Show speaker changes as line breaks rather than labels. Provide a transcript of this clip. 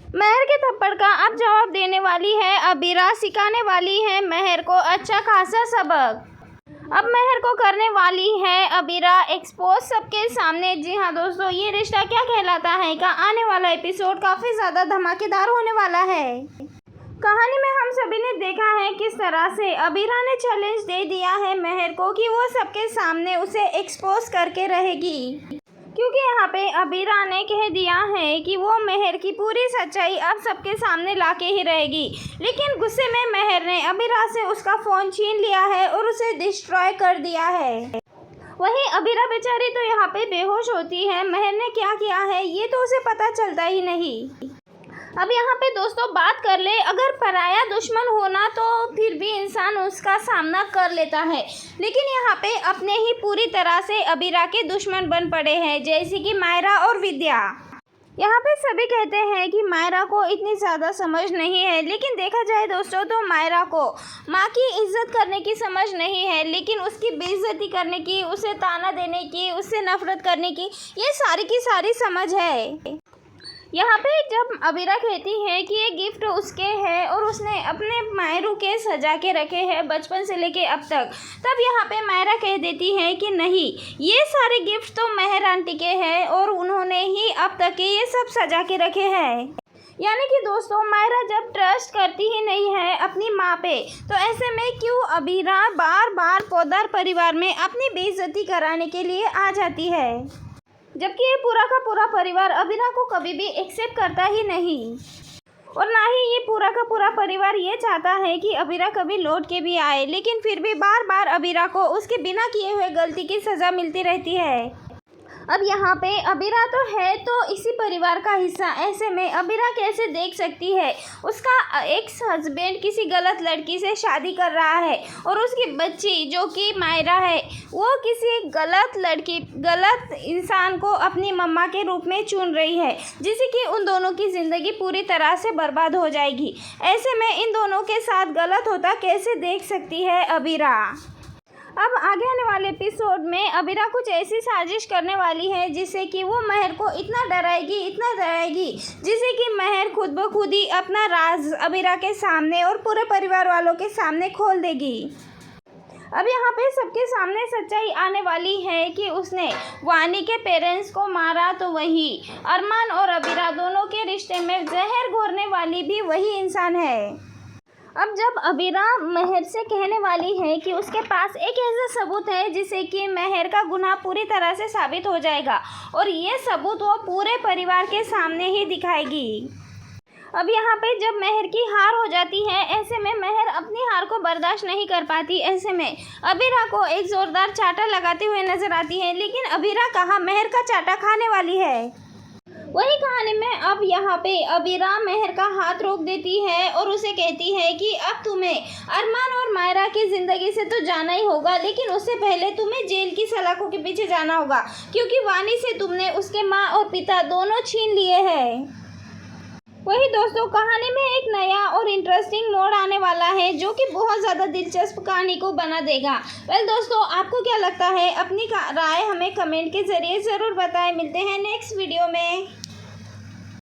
महर के थप्पड़ का अब जवाब देने वाली है अबीरा, सिखाने वाली है महर को अच्छा खासा सबक। अब महर को करने वाली है अबीरा एक्सपोज सबके सामने। जी हाँ दोस्तों, ये रिश्ता क्या कहलाता है का आने वाला एपिसोड काफ़ी ज़्यादा धमाकेदार होने वाला है। कहानी में हम सभी ने देखा है किस तरह से अबीरा ने चैलेंज दे दिया है महर को कि वो सबके सामने उसे एक्सपोज करके रहेगी, क्योंकि यहाँ पे अबीरा ने कह दिया है कि वो महर की पूरी सच्चाई अब सबके सामने लाके ही रहेगी। लेकिन गुस्से में महर ने अबीरा से उसका फ़ोन छीन लिया है और उसे डिस्ट्रॉय कर दिया है। वहीं अबीरा बेचारी तो यहाँ पे बेहोश होती है। महर ने क्या किया है ये तो उसे पता चलता ही नहीं। अब यहाँ पे दोस्तों बात कर ले, अगर पराया दुश्मन होना तो फिर भी इंसान उसका सामना कर लेता है, लेकिन यहाँ पे अपने ही पूरी तरह से अबीरा के दुश्मन बन पड़े हैं, जैसे कि मायरा और विद्या। यहाँ पे सभी कहते हैं कि मायरा को इतनी ज़्यादा समझ नहीं है, लेकिन देखा जाए दोस्तों तो मायरा को माँ की इज्जत करने की समझ नहीं है, लेकिन उसकी बेइज्जती करने की, उसे ताना देने की, उससे नफरत करने की ये सारी की सारी समझ है। यहाँ पे जब अबीरा कहती है कि ये गिफ्ट उसके है और उसने अपने मायरू के सजा के रखे हैं बचपन से लेके अब तक, तब यहाँ पे मायरा कह देती है कि नहीं, ये सारे गिफ्ट तो महर आंटी के हैं और उन्होंने ही अब तक के ये सब सजा के रखे हैं। यानी कि दोस्तों मायरा जब ट्रस्ट करती ही नहीं है अपनी माँ पे, तो ऐसे में क्यों अबीरा बार बार पोद्दार परिवार में अपनी बेइज्जती कराने के लिए आ जाती है, जबकि ये पूरा का पूरा परिवार अबीरा को कभी भी एक्सेप्ट करता ही नहीं, और ना ही ये पूरा का पूरा परिवार ये चाहता है कि अबीरा कभी लौट के भी आए। लेकिन फिर भी बार बार अबीरा को उसके बिना किए हुए गलती की सज़ा मिलती रहती है। अब यहाँ पे अबीरा तो है तो इसी परिवार का हिस्सा, ऐसे में अबीरा कैसे देख सकती है उसका एक्स हस्बैंड किसी गलत लड़की से शादी कर रहा है और उसकी बच्ची जो कि मायरा है वो किसी गलत लड़की, गलत इंसान को अपनी मम्मा के रूप में चुन रही है, जिससे कि उन दोनों की ज़िंदगी पूरी तरह से बर्बाद हो जाएगी। ऐसे में इन दोनों के साथ गलत होता कैसे देख सकती है अबीरा। अब आगे आने वाले एपिसोड में अबीरा कुछ ऐसी साजिश करने वाली है जिससे कि वो महर को इतना डराएगी जिससे कि महर खुद ब खुद ही अपना राज अबीरा के सामने और पूरे परिवार वालों के सामने खोल देगी। अब यहाँ पे सबके सामने सच्चाई आने वाली है कि उसने वानी के पेरेंट्स को मारा तो वही अरमान और अबीरा दोनों के रिश्ते में जहर घोरने वाली भी वही इंसान है। अब जब अबीरा महर से कहने वाली है कि उसके पास एक ऐसा सबूत है जिससे कि महर का गुनाह पूरी तरह से साबित हो जाएगा और ये सबूत वो पूरे परिवार के सामने ही दिखाएगी। अब यहाँ पे जब महर की हार हो जाती है, ऐसे में महर अपनी हार को बर्दाश्त नहीं कर पाती। ऐसे में अबीरा को एक ज़ोरदार चाटा लगाते हुए नजर आती है, लेकिन अबीरा कहाँ महर का चाटा खाने वाली है। वही कहानी में अब यहाँ पे अबीरा महर का हाथ रोक देती है और उसे कहती है कि अब तुम्हें अरमान और मायरा की ज़िंदगी से तो जाना ही होगा, लेकिन उससे पहले तुम्हें जेल की सलाखों के पीछे जाना होगा, क्योंकि वानी से तुमने उसके माँ और पिता दोनों छीन लिए हैं। वही दोस्तों कहानी में एक नया और इंटरेस्टिंग मोड़ आने वाला है जो कि बहुत ज़्यादा दिलचस्प कहानी को बना देगा। वेल दोस्तों, आपको क्या लगता है? अपनी राय हमें कमेंट के ज़रिए ज़रूर बताएं। मिलते हैं नेक्स्ट वीडियो में।